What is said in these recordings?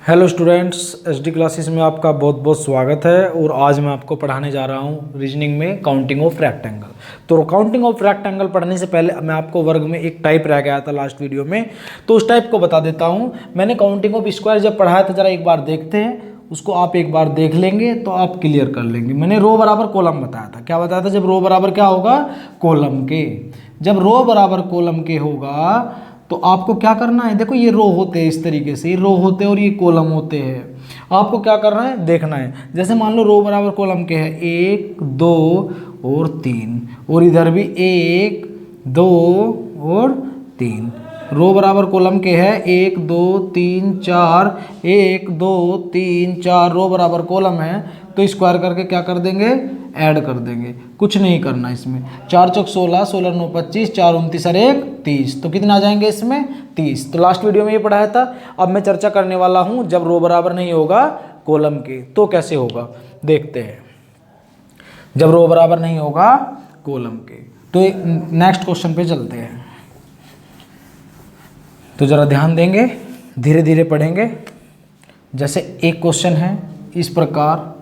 Hello students, SD classes में आपका बहुत बहुत स्वागत है। और आज मैं आपको पढ़ाने जा रहा हूँ रीजनिंग में काउंटिंग ऑफ रेक्टेंगल। तो काउंटिंग ऑफ रेक्टेंगल पढ़ने से पहले मैं आपको वर्ग में एक टाइप रह गया था लास्ट वीडियो में, तो उस टाइप को बता देता हूँ। मैंने काउंटिंग ऑफ स्क्वायर जब पढ़ाया था, जरा एक बार देखते हैं उसको। आप एक बार देख लेंगे तो आप क्लियर कर लेंगे। मैंने रो बराबर कॉलम बताया था। क्या बताया था? जब रो बराबर क्या होगा? कॉलम के। जब रो बराबर कॉलम के होगा तो आपको क्या करना है? देखो ये रो होते हैं इस तरीके से, ये रो होते हैं और ये कॉलम होते हैं। आपको क्या करना है? देखना है। जैसे मान लो रो बराबर कॉलम के है 1 2 और 3, और इधर भी 1 2 और 3। रो बराबर कॉलम के है 1 2 3 4, 1 2 3 4 रो बराबर कॉलम है, तो स्क्वायर करके क्या कर देंगे? ऐड कर देंगे। कुछ नहीं करना इसमें। 4 चौक 16, 16 9 25, 4 29 और 1 30। तो कितने आ जाएंगे इसमें? 30। तो लास्ट वीडियो में ये पढ़ाया था। अब मैं चर्चा करने वाला हूँ जब रो बराबर नहीं होगा कॉलम के तो कैसे होगा, देखते हैं। जब रो बराबर नहीं होगा कॉलम के तो नेक्स्ट क्वेश्चन पे चलते हैं। तो जरा ध्यान देंगे, धीरे धीरे पढ़ेंगे। जैसे एक क्वेश्चन है इस प्रकार,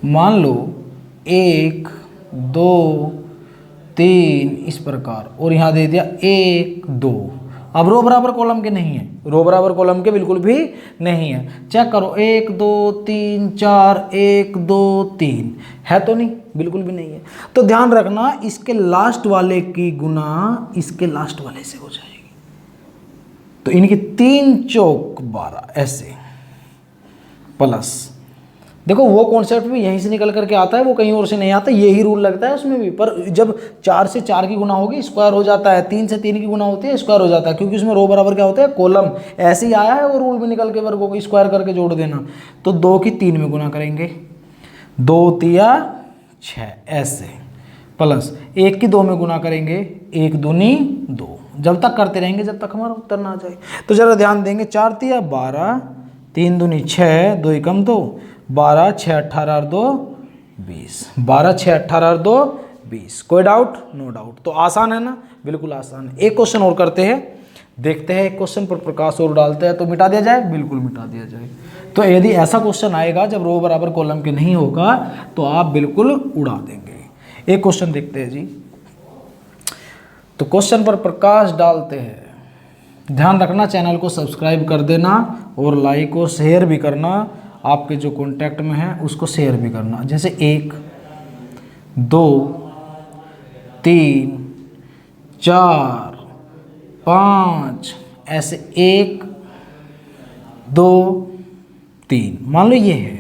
मान लो 1 2 3 इस प्रकार, और यहाँ दे दिया 1 2। अब रो बराबर कॉलम के नहीं है, रो बराबर कॉलम के बिल्कुल भी नहीं है। चेक करो 1 2 3 4, 1 2 3 है तो नहीं? बिल्कुल भी नहीं है। तो ध्यान रखना, इसके लास्ट वाले की गुना इसके लास्ट वाले से हो जाएगी। तो इनकी 3 चौक 12 ऐसे प्लस। देखो वो कॉन्सेप्ट भी यहीं से निकल करके आता है, वो कहीं और से नहीं आता। यही रूल लगता है उसमें भी। पर जब 4 से 4 की गुना होगी स्क्वायर हो जाता है, 3 से 3 की गुना होती है स्क्वायर हो जाता है, क्योंकि उसमें रो बराबर क्या होता है? कॉलम। ऐसे ही आया है वो रूल भी निकल के वर्गों को स्क्वायर करके जोड़ देना। तो 2 की 3 में गुना करेंगे, 2 तिया 6 ऐसे, प्लस 1 की 2 में गुना करेंगे, 1 दूनी 2। जब तक करते रहेंगे जब तक हमारा उत्तर ना आ जाए। तो जरा ध्यान देंगे, 4 तिया 12, 3 दूनी 6, 2 एकम 2, 12 6 18 और 2 20, 12 6 18 और 2 20। कोई डाउट? No doubt. तो आसान है ना? बिल्कुल आसान है। एक क्वेश्चन और करते हैं, देखते हैं। एक क्वेश्चन पर प्रकाश और डालते हैं तो मिटा दिया जाए? बिल्कुल मिटा दिया जाए। तो यदि ऐसा क्वेश्चन आएगा जब रो बराबर कॉलम के नहीं होगा तो आप बिल्कुल उड़ा देंगे। एक क्वेश्चन देखते हैं जी। तो क्वेश्चन पर प्रकाश डालते हैं। ध्यान रखना, चैनल को सब्सक्राइब कर देना और लाइक और शेयर भी करना। आपके जो कॉन्टैक्ट में है उसको शेयर भी करना। जैसे 1 2 3 4 5 ऐसे 1 2 3 मान लो ये है।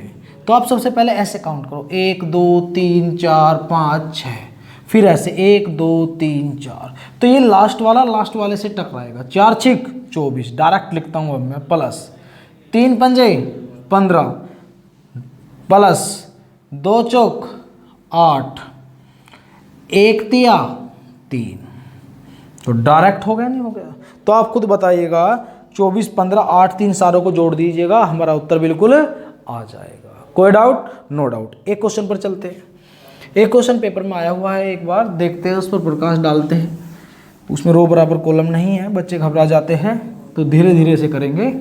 तो आप सबसे पहले ऐसे काउंट करो, 1 2 3 4 5 6, फिर ऐसे 1 2 3 4। तो ये लास्ट वाले से टकराएगा। 4 6 24 डायरेक्ट लिखता हूँ अब मैं, प्लस 3 पंजे 15, प्लस 2 चौक 8, 1 तिया 3। तो डायरेक्ट हो गया नहीं हो गया? तो आप खुद बताइएगा, 24 15 8 3 सारों को जोड़ दीजिएगा, हमारा उत्तर बिल्कुल आ जाएगा। कोई डाउट? No doubt. एक क्वेश्चन पर चलते हैं। एक क्वेश्चन पेपर में आया हुआ है, एक बार देखते हैं, उस पर प्रकाश डालते हैं। उसमें रो बराबर कॉलम नहीं है, बच्चे घबरा जाते हैं, तो धीरे धीरे से करेंगे।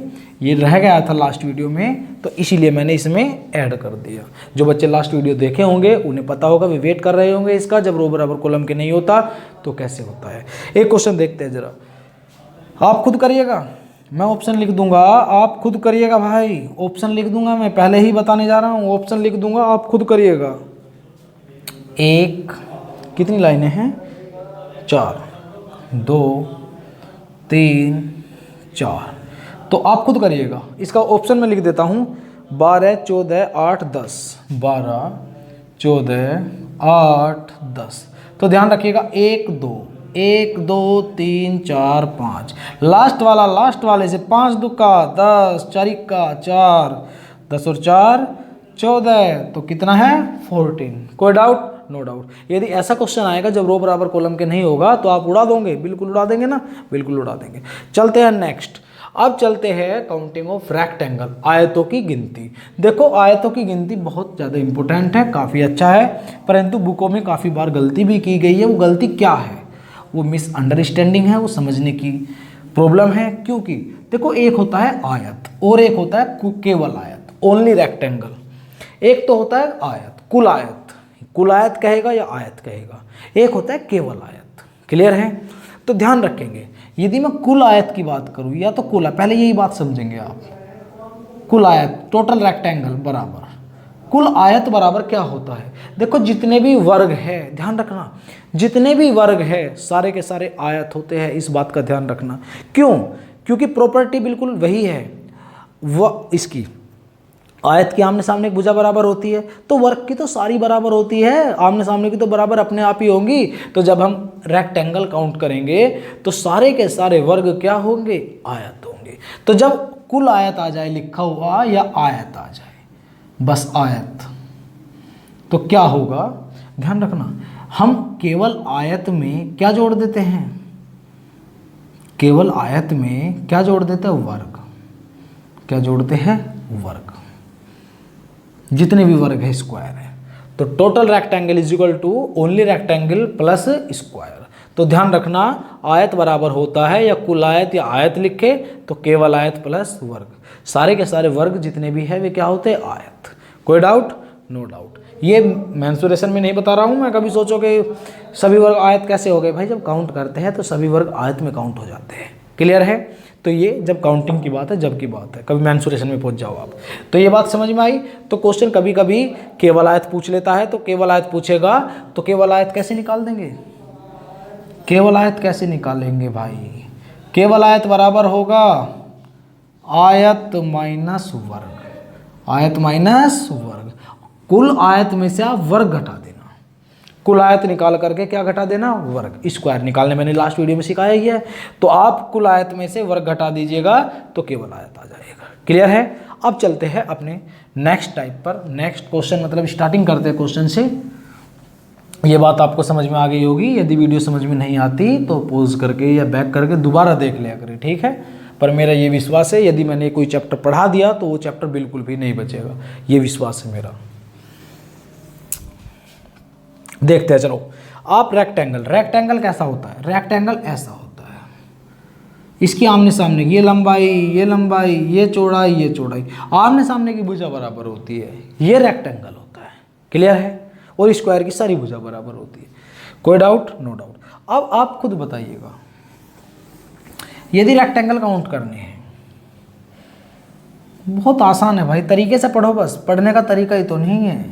ये रह गया था लास्ट वीडियो में, तो इसीलिए मैंने इसमें ऐड कर दिया। जो बच्चे लास्ट वीडियो देखे होंगे उन्हें पता होगा, वे वेट कर रहे होंगे इसका, जब रो बराबर कॉलम के नहीं होता तो कैसे होता है। एक क्वेश्चन देखते हैं जरा, आप खुद करिएगा, मैं ऑप्शन लिख दूंगा, आप खुद करिएगा भाई। ऑप्शन लिख दूंगा, मैं पहले ही बताने जा रहा हूँ, ऑप्शन लिख दूंगा, आप खुद करिएगा। एक, कितनी लाइनें हैं? 4, 2 3 4। तो आप खुद करिएगा। इसका ऑप्शन में लिख देता हूँ, 12 14 8 10, 12 14 8 10। तो ध्यान रखिएगा, 1 2 1 2 3 4 5, लास्ट वाले से 5 दुक्का 10, 4 का 4, 10 और 4 14। तो कितना है? 14। कोई डाउट? No doubt. यदि ऐसा क्वेश्चन आएगा जब रो बराबर कॉलम के नहीं होगा तो आप उड़ा दोगे? बिल्कुल उड़ा देंगे ना? बिल्कुल उड़ा देंगे। चलते हैं नेक्स्ट। अब चलते हैं काउंटिंग ऑफ रेक्टेंगल, आयतों की गिनती। देखो आयतों की गिनती बहुत ज़्यादा इंपॉर्टेंट है, काफ़ी अच्छा है, परंतु बुकों में काफ़ी बार गलती भी की गई है। वो गलती क्या है? वो मिसअंडरस्टैंडिंग है, वो समझने की प्रॉब्लम है। क्योंकि देखो एक होता है आयत और एक होता है केवल आयत, ओनली रेक्टेंगल। एक तो होता है आयत, कुल आयत कहेगा या आयत कहेगा, एक होता है केवल आयत। क्लियर है? तो ध्यान रखेंगे, यदि मैं कुल आयत की बात करूं या तो पहले यही बात समझेंगे आप, कुल आयत टोटल रेक्टेंगल बराबर कुल आयत बराबर क्या होता है। देखो जितने भी वर्ग है, ध्यान रखना, जितने भी वर्ग है सारे के सारे आयत होते हैं, इस बात का ध्यान रखना। क्यों? क्योंकि प्रॉपर्टी बिल्कुल वही है, वह इसकी आयत की आमने सामने की भुजा बराबर होती है, तो वर्ग की तो सारी बराबर होती है, आमने सामने की तो बराबर अपने आप ही होंगी। तो जब हम रेक्टेंगल काउंट करेंगे तो सारे के सारे वर्ग क्या होंगे? आयत होंगे। तो जब कुल आयत आ जाए लिखा हुआ या आयत आ जाए, बस आयत, तो क्या होगा? ध्यान रखना, हम केवल आयत में क्या जोड़ देते हैं? केवल आयत में क्या जोड़ देते हैं? वर्ग। क्या जोड़ते हैं? वर्ग। जितने भी वर्ग है स्क्वायर है, तो total rectangle is equal to only rectangle plus square. तो ध्यान रखना, आयत बराबर होता है या कुल आयत या आयत लिखे तो केवल आयत प्लस वर्ग, सारे के सारे वर्ग जितने भी है वे क्या होते हैं? आयत। कोई डाउट? No doubt. ये मेंसुरेशन में नहीं बता रहा हूँ मैं, कभी सोचो कि सभी वर्ग आयत कैसे हो गए। भाई जब काउंट करते हैं तो सभी वर्ग आयत में काउंट हो जाते हैं। क्लियर है? तो ये जब काउंटिंग की बात है, जब की बात है, कभी मेंसुरेशन में पहुंच जाओ आप। तो ये बात समझ में आई? तो क्वेश्चन कभी कभी केवल आयत पूछ लेता है, तो केवल आयत पूछेगा तो केवल आयत कैसे निकाल देंगे? केवल आयत कैसे निकालेंगे भाई? केवल आयत बराबर होगा आयत माइनस वर्ग, आयत माइनस वर्ग। कुल आयत में से आप वर्ग घटा देना, कुल आयत निकाल करके क्या घटा देना? वर्ग। स्क्वायर निकालने मैंने लास्ट वीडियो में सिखाया ही है। तो आप कुल आयत में से वर्ग घटा दीजिएगा तो केवल आयत आ जाएगा। क्लियर है? अब चलते हैं अपने नेक्स्ट टाइप पर, नेक्स्ट क्वेश्चन, मतलब स्टार्टिंग करते हैं क्वेश्चन से। ये बात आपको समझ में आ गई होगी। यदि वीडियो समझ में नहीं आती तो पॉज करके या बैक करके दोबारा देख लिया करें, ठीक है? पर मेरा ये विश्वास है, यदि मैंने कोई चैप्टर पढ़ा दिया तो वो चैप्टर बिल्कुल भी नहीं बचेगा, ये विश्वास है मेरा। देखते हैं, चलो। आप रेक्टेंगल कैसा होता है? रेक्टेंगल ऐसा होता है, इसकी आमने सामने ये लंबाई, ये चौड़ाई, ये चौड़ाई, आमने सामने की भुजा बराबर होती है, ये रेक्टेंगल होता है। क्लियर है? और स्क्वायर की सारी भुजा बराबर होती है। कोई डाउट? No doubt. अब आप खुद बताइएगा, यदि रेक्टेंगल काउंट करने हैं, बहुत आसान है भाई, तरीके से पढ़ो, बस पढ़ने का तरीका ही तो नहीं है।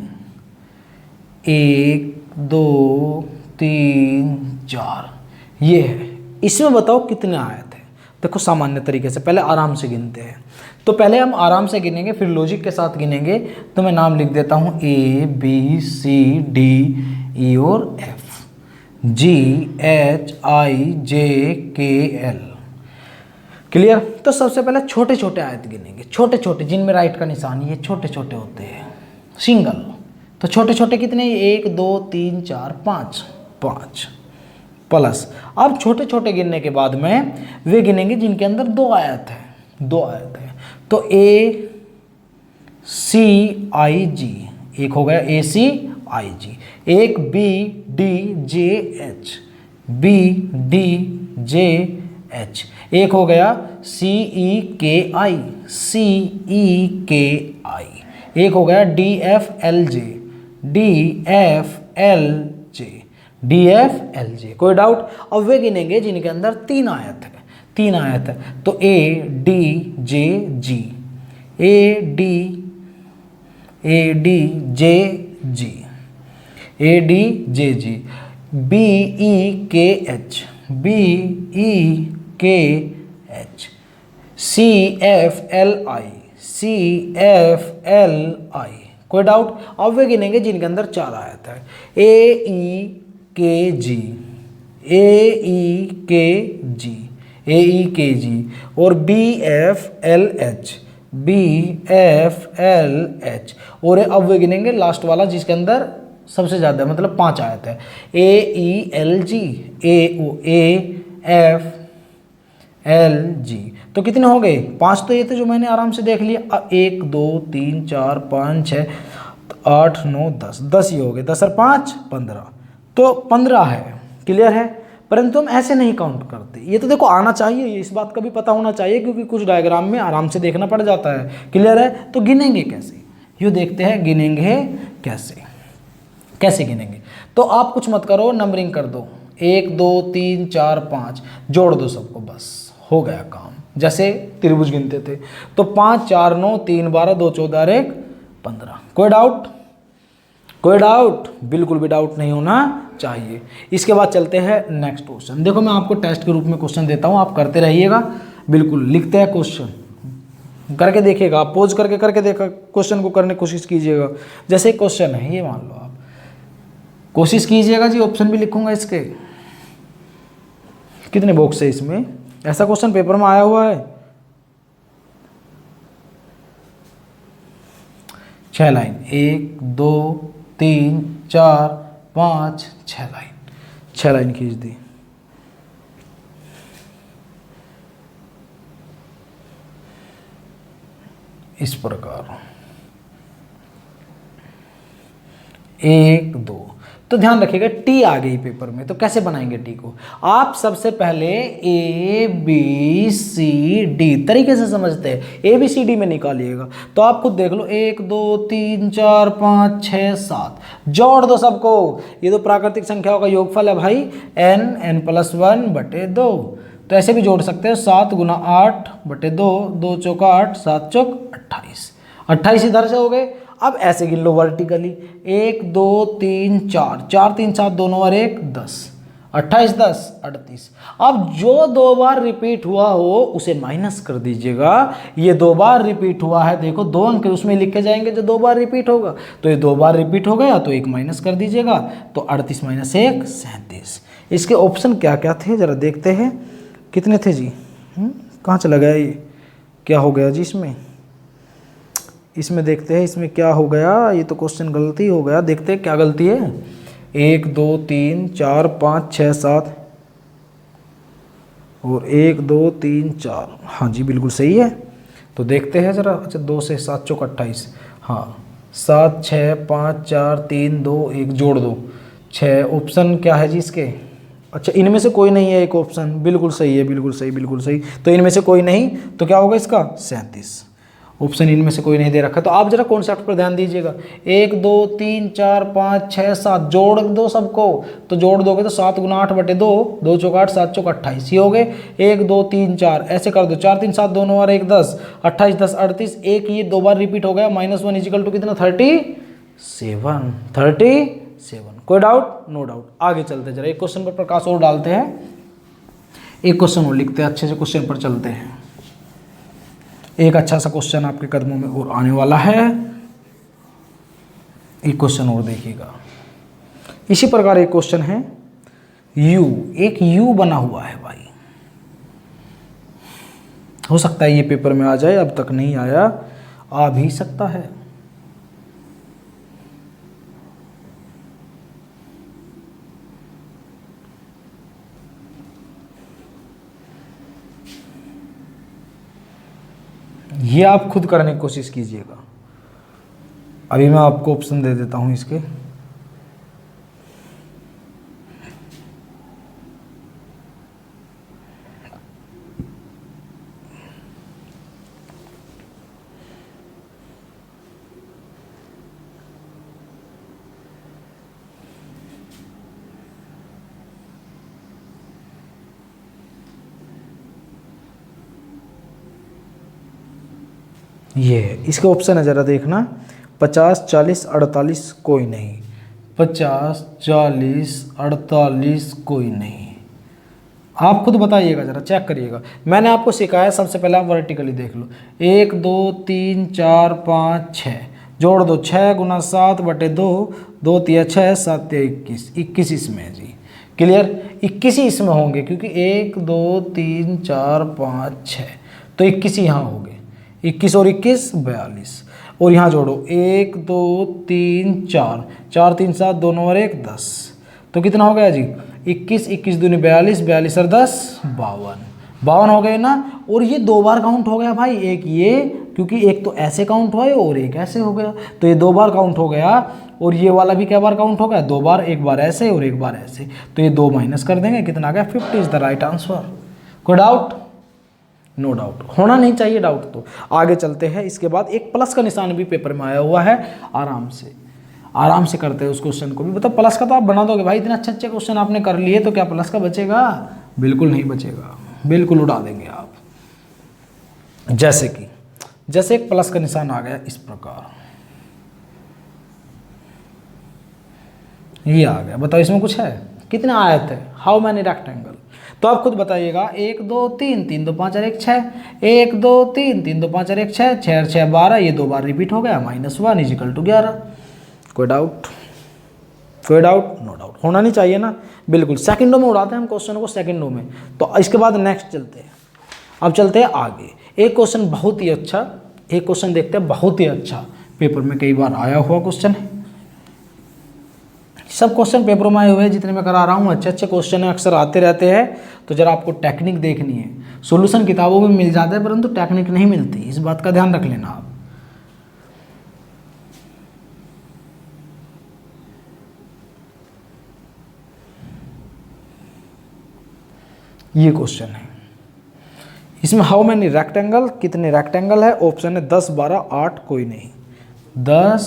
1 2 3 4 ये है, इसमें बताओ कितने आयत है। देखो सामान्य तरीके से पहले आराम से गिनते हैं, तो पहले हम आराम से गिनेंगे फिर लॉजिक के साथ गिनेंगे। तो मैं नाम लिख देता हूँ A B C D E और F, G H I J K L। Clear? तो सबसे पहले छोटे छोटे आयत गिनेंगे, छोटे छोटे जिनमें राइट का निशान ये छोटे छोटे होते हैं, सिंगल। तो छोटे छोटे कितने? 1 2 3 4 5 5 प्लस। अब छोटे छोटे गिनने के बाद में वे गिनेंगे जिनके अंदर 2 आयत है, 2 आयत है। तो A C I G, एक हो गया A C I G, एक B D J H, B D J H, एक हो गया C E K I, C E K I, एक हो गया D F L J, D F L J, D F L J। कोई doubt? अब वे गिनेंगे जिनके अंदर 3 आयत है, 3 आयत है। तो A D J G, A D J G, A D J G, B E K H, B E K H, C F L I, C F L I। कोई डाउट? अब वे गिनेंगे जिनके अंदर 4 आयत है, A E K G, A E K G, A E K G और B F L H, B F L H। और अब वे गिनेंगे last वाला जिसके अंदर सबसे ज़्यादा मतलब 5 आयत है, A E L G, A F L G। तो कितने हो गए? 5 तो ये थे जो मैंने आराम से देख लिया। अब 1 2 3 4 5 6 8 9 10, 10 ही हो गए, 10 और 5 15, तो 15 है। क्लियर है? परंतु हम ऐसे नहीं काउंट करते। ये तो देखो आना चाहिए, इस बात का भी पता होना चाहिए, क्योंकि कुछ डायग्राम में आराम से देखना पड़ जाता है। क्लियर है? तो गिनेंगे कैसे, ये देखते हैं गिनेंगे कैसे, कैसे गिनेंगे। तो आप कुछ मत करो, नंबरिंग कर दो, 1 2 3 4 5, जोड़ दो सबको, बस हो गया काम। जैसे त्रिभुज गिनते थे, तो 5 4 9 3 12 2 14 और 1 15। कोई डाउट? कोई डाउट? बिल्कुल भी डाउट नहीं होना चाहिए। इसके बाद चलते हैं नेक्स्ट क्वेश्चन। देखो मैं आपको टेस्ट के रूप में क्वेश्चन देता हूँ, आप करते रहिएगा। बिल्कुल लिखते हैं क्वेश्चन, करके देखिएगा, आप पोज करके देखा क्वेश्चन को करने की कोशिश कीजिएगा। जैसे क्वेश्चन है ये, मान लो आप कोशिश कीजिएगा जी, ऑप्शन भी लिखूंगा इसके। कितने बॉक्स है इसमें? ऐसा क्वेश्चन पेपर में आया हुआ है, 6 लाइन, 1 2 3 4 5 6 लाइन, 6 लाइन खींच दी। इस प्रकार 1 2, तो ध्यान रखिएगा टी आ गई पेपर में, तो कैसे बनाएंगे टी को? आप सबसे पहले ए बी सी डी तरीके से समझते हैं, ए बी सी डी में निकालिएगा। तो आप खुद देख लो, 1 2 3 4 5 6 7, जोड़ दो सबको। ये तो प्राकृतिक संख्याओं का योगफल है भाई, n + 1 बटे 2। तो ऐसे भी जोड़ सकते हैं, 7 × 8 बटे 2, 2 चौका 8, 7 चौक 28, 28 इधर से हो गए। अब ऐसे गिन लो वर्टिकली, 1 2 3 4, 4 3 7 दोनों और 1 10, 28 10 38। अब जो 2 बार रिपीट हुआ हो उसे माइनस कर दीजिएगा। ये 2 बार रिपीट हुआ है, देखो 2 अंक उसमें लिखे जाएंगे जो 2 बार रिपीट होगा। तो ये 2 बार रिपीट हो गया तो 1 माइनस कर दीजिएगा, तो 38 - 1 37। इसके ऑप्शन क्या क्या थे जरा देखते हैं, कितने थे जी? कहाँ चला गया ये, क्या हो गया जी इसमें देखते हैं, इसमें क्या हो गया? ये तो क्वेश्चन गलती हो गया, देखते हैं क्या गलती है। 1 2 3 4 5 6 7 और 1 2 3 4, हाँ जी बिल्कुल सही है। तो देखते हैं जरा। अच्छा 2 से 7 चौक 28, हाँ 7 6 5 4 3 2 1, जोड़ दो 6। ऑप्शन क्या है जी इसके? अच्छा इनमें से कोई नहीं है एक ऑप्शन, बिल्कुल सही है, बिल्कुल सही, बिल्कुल सही। तो इनमें से कोई नहीं, तो क्या होगा इसका? 37। ऑप्शन इनमें से कोई नहीं दे रखा। तो आप जरा कॉन्सेप्ट पर ध्यान दीजिएगा। 1 2 3 4 5 6 7, जोड़ दो सबको। तो जोड़ दोगे तो 7 × 8 बटे 2, 2 चौक 8, 7 चौक 28 ही हो गए। 1 2 3 4 ऐसे कर दो, 4 3 7 दोनों और 1 10, 28 10 38। एक ये 2 बार रिपीट हो गया, -1 = कितना? 37, 37। कोई डाउट? No doubt. आगे चलते जरा, एक क्वेश्चन पर प्रकाश और डालते हैं, एक क्वेश्चन और लिखते हैं, अच्छे से क्वेश्चन पर चलते हैं। एक अच्छा सा क्वेश्चन आपके कदमों में और आने वाला है, एक क्वेश्चन और देखिएगा। इसी प्रकार एक क्वेश्चन है, यू, एक यू बना हुआ है भाई, हो सकता है ये पेपर में आ जाए, अब तक नहीं आया, आ भी सकता है। ये आप खुद करने की कोशिश कीजिएगा। अभी मैं आपको ऑप्शन दे देता हूं इसके। ये है, इसके ऑप्शन है जरा देखना, 50 40 48 कोई नहीं, 50 40 48 कोई नहीं। आप खुद बताइएगा, जरा चेक करिएगा। मैंने आपको सिखाया, सबसे पहले आप वर्टिकली देख लो, 1 2 3 4 5 6, जोड़ दो 6 × 7 बटे 2, 2 3 6 7 21, 21 इसमें है जी। क्लियर? 21 ही इसमें होंगे, क्योंकि 1 2 3 4 5 6, तो 21 यहाँ होंगे। 21 और 21 42, और यहाँ जोड़ो 1 2 3 4, 4 3 7 दोनों और 1 10, तो कितना हो गया जी? 21 21 दूनी 42, 42 और 10 52, 52 हो गए ना। और ये 2 बार काउंट हो गया भाई, एक ये क्योंकि एक तो ऐसे काउंट हुआ है और एक ऐसे हो गया, तो ये 2 बार काउंट हो गया, और ये वाला भी क्या बार काउंट हो गया, 2 बार, एक बार ऐसे और एक बार ऐसे, तो ये 2 माइनस कर देंगे, कितना आ गया 50 इज द राइट आंसर। कोई डाउट? नो डाउट, होना नहीं चाहिए डाउट। तो आगे चलते हैं। इसके बाद एक प्लस का निशान भी पेपर में आया हुआ है, आराम से करते हैं उस क्वेश्चन को भी। मतलब प्लस का तो आप बना दोगे भाई, इतने अच्छे अच्छे क्वेश्चन आपने कर लिए, तो क्या प्लस का बचेगा? बिल्कुल नहीं बचेगा, बिल्कुल उड़ा देंगे आप। जैसे एक प्लस का निशान आ गया इस प्रकार, ये आ गया, बताओ इसमें कुछ है? कितने आयत है? How many rectangle? तो आप खुद बताइएगा। 1 2 3 3 2 5 और 1 6, 1 2 3 3 2 5 और 1 6, 6 और 6 12, ये 2 बार रिपीट हो गया, -1 इज इक्वल टू 11। कोई डाउट? कोई डाउट? नो डाउट, होना नहीं चाहिए ना, बिल्कुल। सेकंडों में उड़ाते हैं हम क्वेश्चन को, सेकंडों में। तो इसके बाद नेक्स्ट चलते हैं। अब चलते हैं आगे। एक क्वेश्चन बहुत ही अच्छा, एक क्वेश्चन देखते हैं बहुत ही अच्छा, पेपर में कई बार आया हुआ क्वेश्चन है। सब क्वेश्चन पेपरों में आए हुए हैं जितने मैं करा रहा हूँ, अच्छे अच्छे क्वेश्चन है, अक्सर आते रहते हैं। तो जरा आपको टेक्निक देखनी है। सॉल्यूशन किताबों में मिल जाता है, परंतु टेक्निक नहीं मिलती, इस बात का ध्यान रख लेना आप। ये क्वेश्चन है, इसमें हाउ मैनी रेक्टेंगल, कितने रेक्टेंगल है? ऑप्शन है 10 12 8 कोई नहीं, 10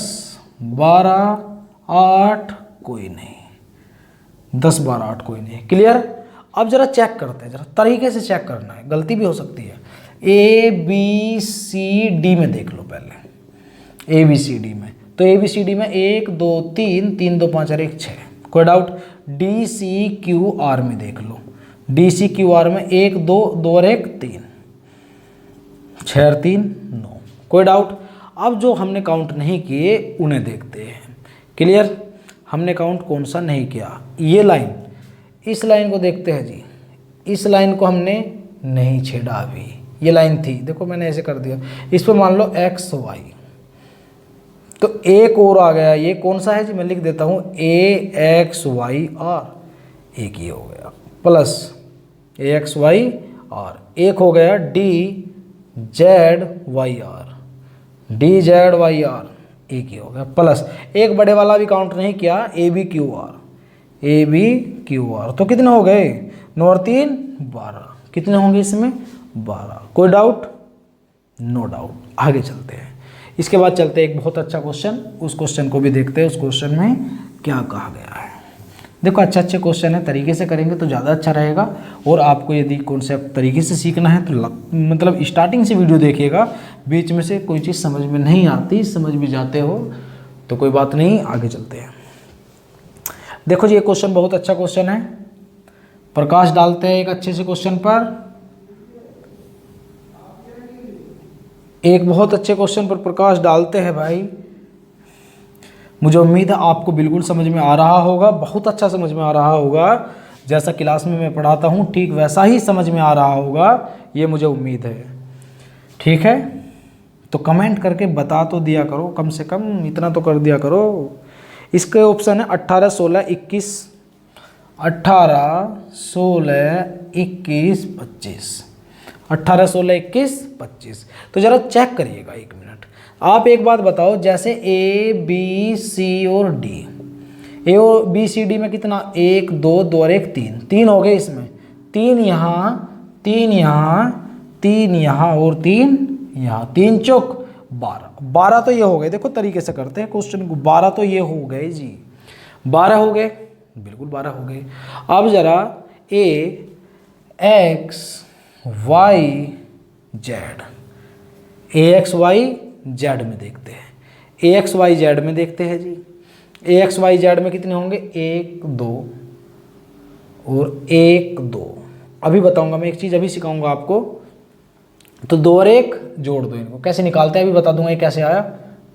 12 8 कोई नहीं, 10 12 8 कोई नहीं। क्लियर? अब जरा चेक करते हैं, जरा तरीके से चेक करना है, गलती भी हो सकती है। ए बी सी डी में देख लो पहले, ए बी सी डी में। तो ए बी सी डी में 1 2 3 3 2 5 और 1 6, कोई doubt? D C Q R में देख लो, डी सी क्यू आर में 1 2 2 और 1 3, 6 और 3 9, कोई डाउट? अब जो हमने काउंट नहीं किए उन्हें देखते हैं। क्लियर? हमने काउंट कौन सा नहीं किया? ये लाइन, इस लाइन को देखते हैं जी। इस लाइन को हमने नहीं छेड़ा अभी, ये लाइन थी, देखो मैंने ऐसे कर दिया। इस पर मान लो एक्स वाई, तो एक और आ गया, ये कौन सा है जी? मैं लिख देता हूँ, ए एक्स वाई आर, एक ये हो गया, plus A X Y R, एक हो गया D Z Y R, D Z Y R, एक ही हो गया, प्लस एक बड़े वाला भी काउंट नहीं किया, A B Q R, A B Q R. तो कितने हो गए? 9 और 3 12, कितने होंगे इसमें? 12। कोई डाउट? No doubt. आगे चलते हैं। इसके बाद चलते हैं एक बहुत अच्छा क्वेश्चन, उस क्वेश्चन को भी देखते हैं, उस क्वेश्चन में क्या कहा गया है। देखो अच्छे अच्छे क्वेश्चन है, तरीके से करेंगे तो ज़्यादा अच्छा रहेगा। और आपको यदि कॉन्सेप्ट तरीके से सीखना है तो मतलब स्टार्टिंग से वीडियो देखिएगा, बीच में से कोई चीज़ समझ में नहीं आती, समझ भी जाते हो तो कोई बात नहीं। आगे चलते हैं। देखो जी, ये क्वेश्चन बहुत अच्छा क्वेश्चन है, प्रकाश डालते हैं एक अच्छे से क्वेश्चन पर, एक बहुत अच्छे क्वेश्चन पर प्रकाश डालते हैं भाई। मुझे उम्मीद है आपको बिल्कुल समझ में आ रहा होगा, बहुत अच्छा समझ में आ रहा होगा, जैसा क्लास में मैं पढ़ाता हूँ ठीक वैसा ही समझ में आ रहा होगा, ये मुझे उम्मीद है। ठीक है, तो कमेंट करके बता तो दिया करो, कम से कम इतना तो कर दिया करो। इसके ऑप्शन है 18 16 21, 18 16 21 25, 18 16 21 25। तो ज़रा चेक करिएगा एक मिनट। आप एक बात बताओ, जैसे ए बी सी और डी, ए और बी सी डी में कितना? 1 2 2 और 1 3, 3 हो गए इसमें, 3 यहाँ 3 यहाँ 3 यहाँ और 3 यहाँ, 3 चौक 12, 12 तो ये हो गए। देखो तरीके से करते हैं क्वेश्चन को, 12 तो ये हो गए जी, 12 हो गए, बिल्कुल 12 हो गए। अब ज़रा ए एक्स वाई जेड, ए एक्स वाई जेड में देखते हैं, ए एक्स वाई जेड में देखते हैं जी। ए एक्स वाई जेड में कितने होंगे? 1 2 और 1 2। अभी बताऊंगा मैं एक चीज़, अभी सिखाऊंगा आपको। तो 2 और 1 जोड़ दो, इनको कैसे निकालते हैं अभी बता दूंगा। ये कैसे आया?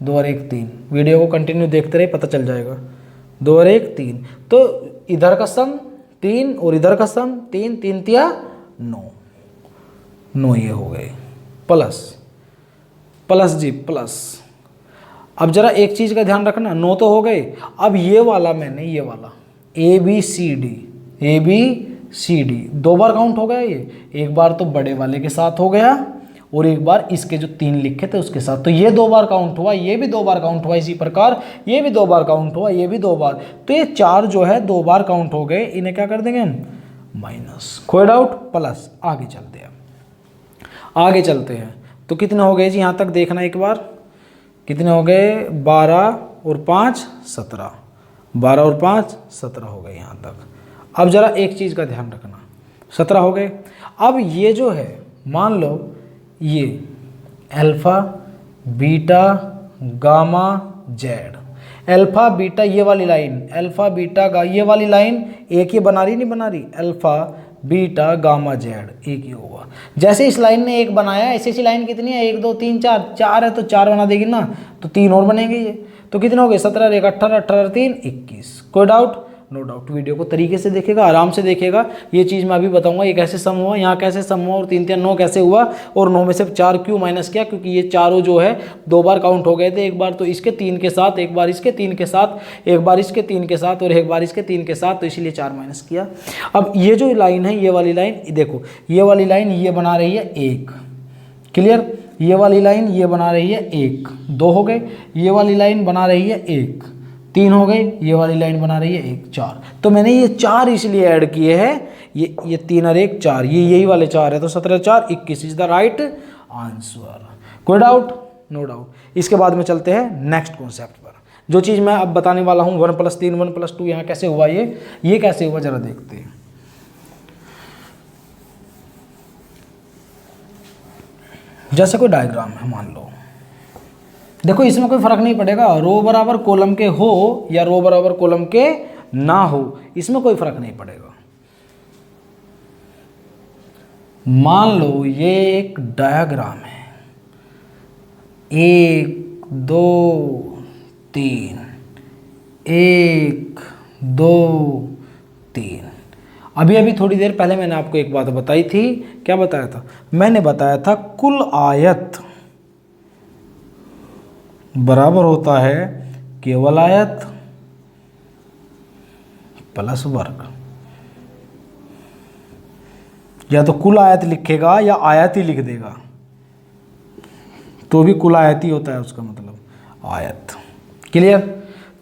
2 और 1 3। वीडियो को कंटिन्यू देखते रहे, पता चल जाएगा। 2 और 1 3, तो इधर का सम 3 और इधर का सम 3, 3 तिया 9, 9 ये हो गए, प्लस प्लस जी प्लस। अब जरा एक चीज़ का ध्यान रखना, 9 तो हो गए। अब ये वाला मैंने, ये वाला A B C D, A B C D 2 बार काउंट हो गया, ये एक बार तो बड़े वाले के साथ हो गया और एक बार इसके जो 3 लिखे थे उसके साथ। तो ये 2 बार काउंट हुआ, ये भी 2 बार काउंट हुआ, इसी प्रकार ये भी 2 बार काउंट हुआ, ये भी 2 बार। तो ये 4 जो है 2 बार काउंट हो गए, इन्हें क्या कर देंगे हम, माइनस, कोई डाउट, प्लस। आगे चलते हैं, आगे चलते हैं। तो कितने हो गए जी, यहाँ तक देखना एक बार, कितने हो गए, 12 और 5 17, 12 और 5 17 हो गए यहाँ तक। अब जरा एक चीज़ का ध्यान रखना, 17 हो गए। अब ये जो है मान लो ये alpha beta gamma Z, alpha beta ये वाली लाइन, अल्फ़ा बीटा ये वाली लाइन एक ही बना रही, नहीं बना रही, अल्फ़ा बीटा गामा जेड एक ही होगा। जैसे इस लाइन ने एक बनाया, ऐसी ऐसी लाइन कितनी है, 1 2 3 4, 4 है तो 4 बना देगी ना, तो 3 और बनेंगे ये। तो कितने हो गए, 17 1 18, 18 3 21। कोई डाउट, नो डाउट। वीडियो को तरीके से देखेगा, आराम से देखेगा। ये चीज़ मैं अभी बताऊंगा, ये कैसे सम हुआ, यहाँ कैसे सम हुआ, और 3 3 9 कैसे हुआ, और 9 में से 4 क्यों माइनस किया, क्योंकि ये चारों जो है 2 बार काउंट हो गए थे। एक बार तो इसके 3 के साथ, एक बार इसके 3 के साथ, एक बार इसके 3 के साथ, और एक बार इसके 3 के साथ, तो इसीलिए 4 माइनस किया। अब ये जो लाइन है, ये वाली लाइन देखो, ये वाली लाइन ये बना रही है 1, क्लियर, ये वाली लाइन ये बना रही है 1 2 हो गए, ये वाली लाइन बना रही है 1 3 हो गए, ये वाली लाइन बना रही है 1 4। तो मैंने ये 4 इसलिए ऐड किए हैं, ये 3 और 1 4, ये यही वाले 4 है, तो 17 4 21 इज द राइट आंसर। कोई डाउट, नो डाउट। इसके बाद में चलते हैं नेक्स्ट कॉन्सेप्ट पर। जो चीज़ मैं अब बताने वाला हूँ 1 + 3 1 + 2 यहाँ कैसे हुआ, ये कैसे हुआ जरा देखते हैं। जैसे कोई डायग्राम है मान लो, देखो इसमें कोई फर्क नहीं पड़ेगा, रो बराबर कॉलम के हो या रो बराबर कॉलम के ना हो, इसमें कोई फर्क नहीं पड़ेगा। मान लो ये एक डायग्राम है, 1 2 3 1 2 3। अभी थोड़ी देर पहले मैंने आपको एक बात बताई थी, क्या बताया था, मैंने बताया था कुल आयत बराबर होता है केवल आयत प्लस वर्ग। या तो कुल आयत लिखेगा या आयत ही लिख देगा, तो भी कुल आयत ही होता है उसका मतलब आयत, क्लियर।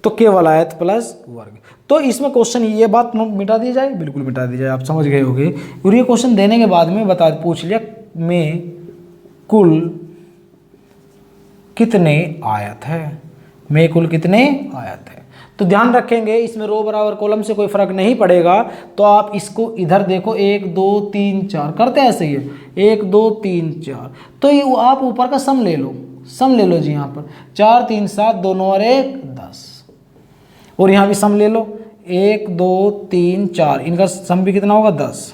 तो केवल आयत प्लस वर्ग। तो इसमें क्वेश्चन ये बात मिटा दी जाए, बिल्कुल मिटा दी जाए, आप समझ गए होंगे। और ये क्वेश्चन देने के बाद में पूछ लिया में कुल कितने आयत है, में कुल कितने आयत है। तो ध्यान रखेंगे इसमें रो बराबर कॉलम से कोई फर्क नहीं पड़ेगा। तो आप इसको इधर देखो, 1 2 3 4 करते ऐसे ही है, 1 2 3 4। तो ये आप ऊपर का सम ले लो, सम ले लो जी, यहाँ पर 4 3 7 2 9 और 1 10, और यहाँ भी सम ले लो 1 2 3 4, इनका सम भी कितना होगा 10।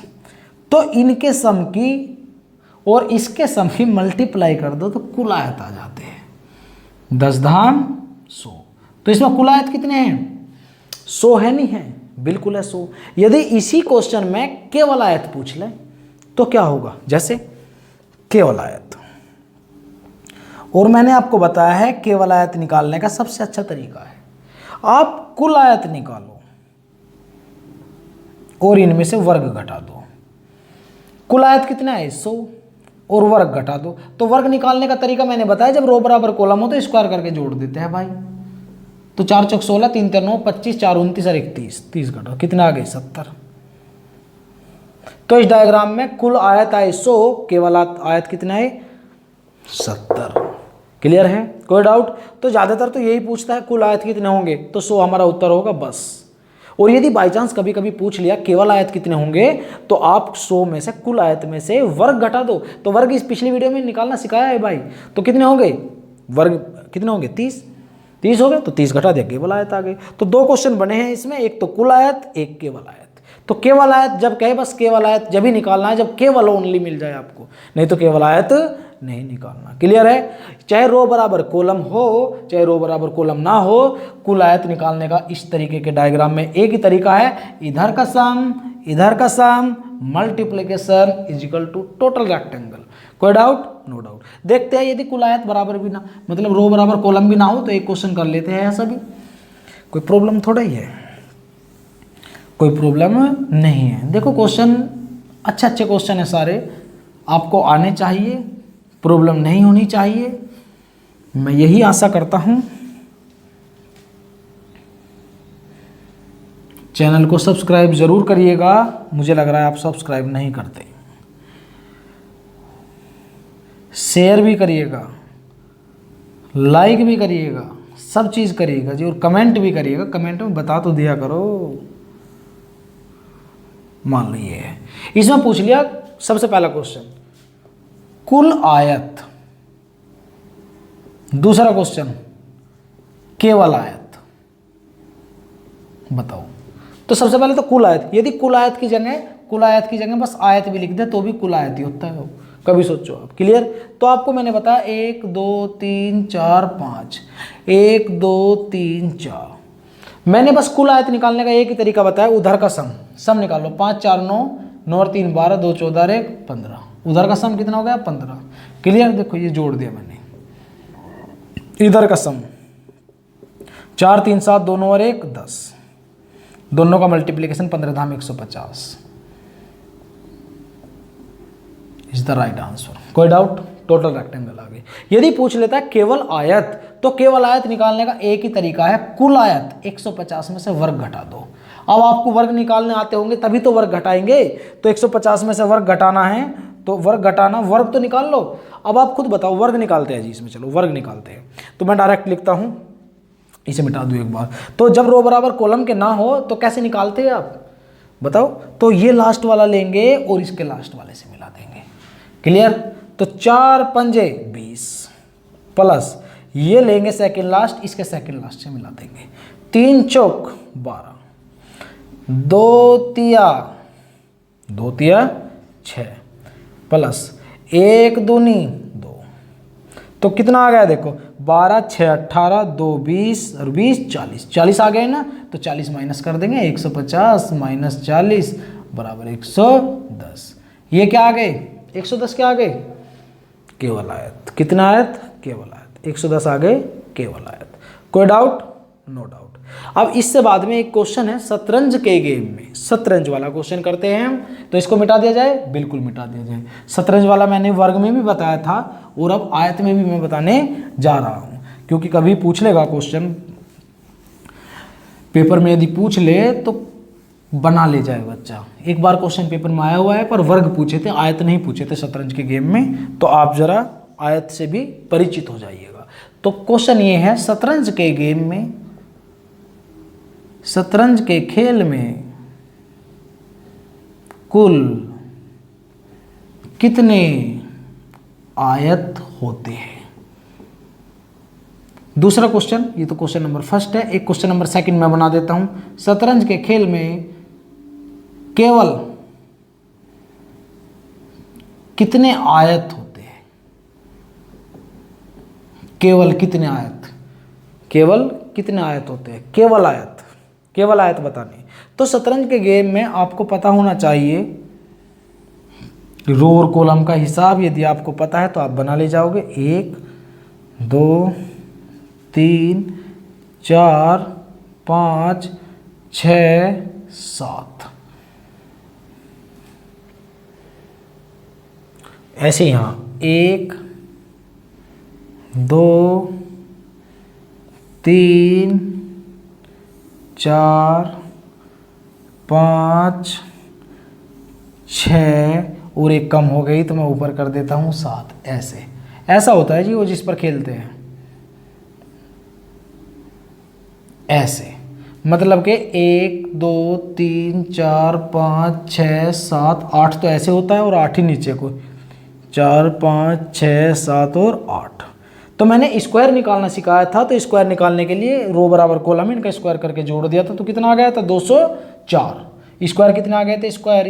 तो इनके सम की और इसके सम की मल्टीप्लाई कर दो तो कुल आयत आ जाते हैं 10 धाम 100। तो इसमें कुल आयत कितने हैं, 100 है, नहीं है, बिल्कुल है 100। यदि इसी क्वेश्चन में केवल आयत पूछ ले तो क्या होगा, जैसे केवल आयत, और मैंने आपको बताया है केवल आयत निकालने का सबसे अच्छा तरीका है, आप कुल आयत निकालो और इनमें से वर्ग घटा दो। कुल आयत कितना है 100 और वर्ग घटा दो। तो वर्ग निकालने का तरीका मैंने बताया, जब रो बराबर कॉलम हो तो स्क्वायर करके जोड़ देते हैं भाई। तो 4 चौक 16 3 3 9 25 4 29 और 31, 30 घटाओ कितना आ गए 70। तो इस डायग्राम में कुल आयत आए 100, केवल आयत कितना है 70। क्लियर है, कोई डाउट। तो ज़्यादातर तो यही पूछता है कुल आयत कितने होंगे, तो 100 हमारा उत्तर होगा बस। और यदि बाई चांस कभी कभी पूछ लिया केवल आयत कितने होंगे, तो आप 100 में से कुल आयत में से वर्ग घटा दो। तो वर्ग इस पिछली वीडियो में निकालना सिखाया है भाई। तो कितने होंगे वर्ग, कितने होंगे 30 हो गए, तो 30 घटा दिया केवल आयत आ गए। तो 2 क्वेश्चन बने हैं इसमें, एक तो कुल आयत, एक केवल आयत। तो केवल आयत जब कहे बस केवल आयत जब ही निकालना है जब केवल ओनली मिल जाए आपको, नहीं तो केवल आयत नहीं निकालना। क्लियर है, चाहे रो बराबर कॉलम हो चाहे रो बराबर कॉलम ना हो, कुल आयत निकालने का इस तरीके के डायग्राम में एक ही तरीका है, इधर का sum multiplication is equal to total rectangle. कोई डाउट, नो डाउट। देखते हैं यदि कुल आयत बराबर भी ना, मतलब रो बराबर कॉलम भी ना हो, तो एक क्वेश्चन कर लेते हैं ऐसा भी, कोई प्रॉब्लम थोड़ा ही है, कोई प्रॉब्लम नहीं है। देखो क्वेश्चन अच्छे क्वेश्चन है सारे, आपको आने चाहिए, प्रॉब्लम नहीं होनी चाहिए, मैं यही आशा करता हूँ। चैनल को सब्सक्राइब ज़रूर करिएगा, मुझे लग रहा है आप सब्सक्राइब नहीं करते। शेयर भी करिएगा, लाइक भी करिएगा, सब चीज़ करिएगा जी, और कमेंट भी करिएगा। कमेंट में बता तो दिया करो। मान लो ये है, इसमें पूछ लिया सबसे पहला क्वेश्चन कुल आयत, दूसरा क्वेश्चन केवल आयत, बताओ। तो सबसे पहले तो कुल आयत, यदि कुल आयत की जगह बस आयत भी लिख दे तो भी कुल आयत ही होता है। कभी सोचो आप, क्लियर। तो आपको मैंने बताया 1 2 3 4 5, 1 2 3 4। मैंने बस कुल आयत निकालने का एक ही तरीका बताया, उधर का सम निकालो। 5 4 9, 9 और 3 12, 2 14 और 1 15। उधर का सम कितना हो गया? 15। क्लियर। देखो ये जोड़ दिया मैंने, इधर का सम 4 3 7, 2 9 और 1 10, दोनों का multiplication 15 Dham 150 is the right answer. कोई डाउट? टोटल रेक्टेंगल आ गए। यदि पूछ लेता है केवल आयत, तो केवल आयत निकालने का एक ही तरीका है, कुल आयत 150 में से वर्ग घटा दो। अब आपको वर्ग निकालने आते होंगे तभी तो वर्ग घटाएंगे। तो 150 में से वर्ग घटाना है तो वर्ग घटाना, वर्ग तो निकाल लो। अब आप खुद बताओ, वर्ग निकालते हैं जी इसमें, चलो वर्ग निकालते हैं। तो मैं डायरेक्ट लिखता हूं, इसे मिटा दूं एक बार। तो जब रो बराबर कॉलम के ना हो तो कैसे निकालते हैं आप बताओ? तो ये लास्ट वाला लेंगे और इसके लास्ट वाले से मिला देंगे। क्लियर। तो 4 पंजे 20 प्लस ये लेंगे सेकंड लास्ट, इसके सेकंड लास्ट से मिला देंगे। 3 चौक 12, 2 तिया 6 प्लस 1 दूनी 2। तो कितना आ गया देखो, 12 6 18, 2 20 और 20 40, 40 आ गए ना। तो 40 माइनस कर देंगे, 150 माइनस 40 बराबर 110। ये क्या आ गए? 110 क्या आ गए? केवल आयत। कितना आयत? केवल आयत। 110 आ गए केवल आयत। कोई डाउट? No doubt. अब इससे बाद में एक क्वेश्चन है शतरंज के गेम में, शतरंज वाला क्वेश्चन करते हैं हम। तो इसको मिटा दिया जाए? बिल्कुल मिटा दिया जाए। शतरंज वाला मैंने वर्ग में भी बताया था और अब आयत में भी मैं बताने जा रहा हूं, क्योंकि कभी पूछ लेगा क्वेश्चन पेपर में, यदि पूछ ले तो बना ले जाए बच्चा। एक बार क्वेश्चन पेपर में आया हुआ है पर वर्ग पूछे थे, आयत नहीं पूछे थे शतरंज के गेम में। तो आप जरा आयत से भी परिचित हो जाइएगा। तो क्वेश्चन ये है, शतरंज के गेम में, शतरंज के खेल में कुल कितने आयत होते हैं? दूसरा क्वेश्चन, ये तो क्वेश्चन नंबर फर्स्ट है। एक क्वेश्चन नंबर सेकंड मैं बना देता हूं। शतरंज के खेल में केवल कितने आयत होते हैं? केवल कितने आयत? केवल कितने आयत होते हैं? केवल आयत, केवल आयत बतानी। तो शतरंज के गेम में आपको पता होना चाहिए रो और कॉलम का हिसाब। यदि आपको पता है तो आप बना ले जाओगे। 1 2 3 4 5 6 7, ऐसे यहाँ 1 2 3 4 5 6 और एक कम हो गई तो मैं ऊपर कर देता हूँ 7। ऐसे ऐसा होता है जी वो जिस पर खेलते हैं। ऐसे मतलब कि 1 2 3 4 5 6 7 8 तो ऐसे होता है और 8 ही नीचे को, 4 5 6 7 और 8। तो मैंने स्क्वायर निकालना सिखाया था। तो स्क्वायर निकालने के लिए रो बराबर कॉलम इनका स्क्वायर करके जोड़ दिया था। तो कितना आ गया था? 204। स्क्वायर कितने आ गए थे? स्क्वायर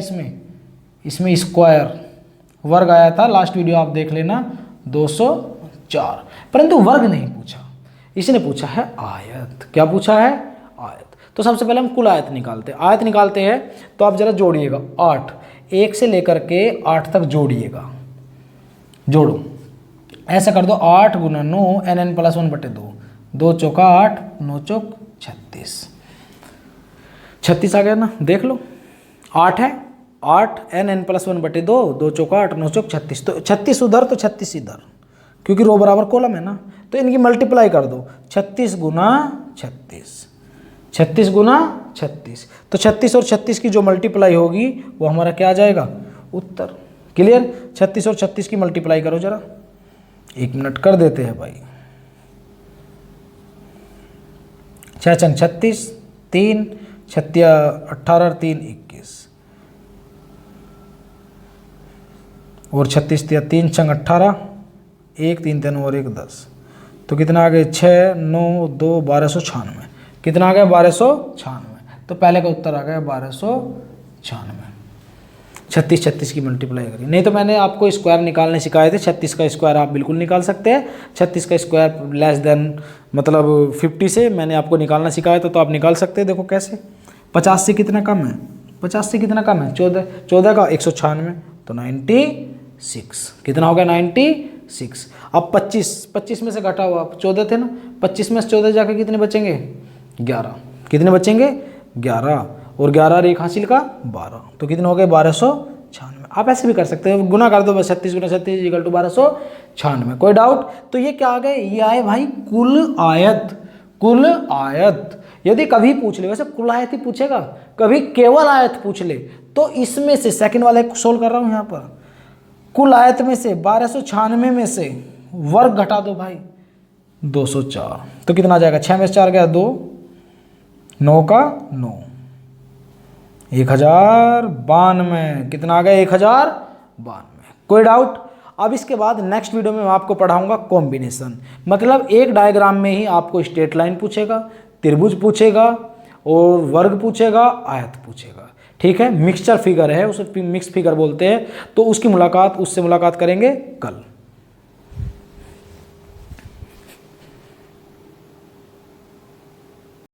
इसमें स्क्वायर वर्ग आया था, लास्ट वीडियो आप देख लेना, 204। परंतु वर्ग नहीं पूछा, इसने पूछा है आयत। क्या पूछा है? आयत। तो सबसे पहले हम कुल आयत निकालते हैं। आयत निकालते हैं तो आप जरा जोड़िएगा 8, 1 से लेकर के 8 तक जोड़िएगा। जोड़ो, ऐसा कर दो 8 गुना 9 nn प्लस 1/2, 2 चौका 8, 9 चौक 36। 36 आ गया ना? देख लो 8 है 8 n+1/2, 2 चौका 8, 9 चौक 36, तो 36 उधर तो 36 इधर, क्योंकि रो बराबर कॉलम है ना, तो इनकी मल्टीप्लाई कर दो, 36 गुना 36, 36 गुना 36, तो 36 और 36 की जो मल्टीप्लाई होगी वो हमारा क्या आ जाएगा, उत्तर। क्लियर? 36 और 36 की मल्टीप्लाई करो जरा, 1 मिनट कर देते हैं भाई। 6 चंग 36, 3 छत्तिया 18, 3 21, और 36 तिया 3 चंग 18, 1 3 3 और 1 10, तो कितना आ गया 6 9 2 1296, कितना आ गया 1296, तो पहले का उत्तर आ गया 1296। 36 36 की मल्टीप्लाई करिए, नहीं तो मैंने आपको स्क्वायर निकालने सिखाए थे, 36 का स्क्वायर आप बिल्कुल निकाल सकते हैं, 36 का स्क्वायर लेस देन मतलब 50 से मैंने आपको निकालना सिखाया था, तो आप निकाल सकते हैं। देखो कैसे, 50 से कितना कम है, 50 से कितना कम है 14, 14 का 196, तो 96, कितना हो गया 96। अब 25 में से घटा हुआ 14 थे ना, 25 में से 14 जाकर कितने बचेंगे 11, कितने बचेंगे 11, और 11 रेख हासिल का 12, तो कितने हो गए 1296। आप ऐसे भी कर सकते हैं, गुना कर दो बस, 36 गुना 36 इक्वल टू 1296। कोई डाउट? तो ये क्या आ गए, ये आए भाई कुल आयत, कुल आयत। यदि कभी पूछ ले, वैसे कुल आयत ही पूछेगा, कभी केवल आयत पूछ ले तो इसमें से सेकंड वाले को सोल्व कर रहा हूं यहाँ पर, कुल आयत में से 1296 में से वर्ग घटा दो भाई 204, तो कितना आ जाएगा, 6 में से 4 गया 2, 9 का 9, 1092, कितना आ गया 1092। कोई डाउट? अब इसके बाद नेक्स्ट वीडियो में मैं आपको पढ़ाऊंगा कॉम्बिनेशन, मतलब एक डायग्राम में ही आपको स्ट्रेट लाइन पूछेगा, त्रिभुज पूछेगा, और वर्ग पूछेगा, आयत पूछेगा, ठीक है। मिक्सचर फिगर है, उसे मिक्स फिगर बोलते हैं, तो उसकी मुलाकात, उससे मुलाकात करेंगे कल।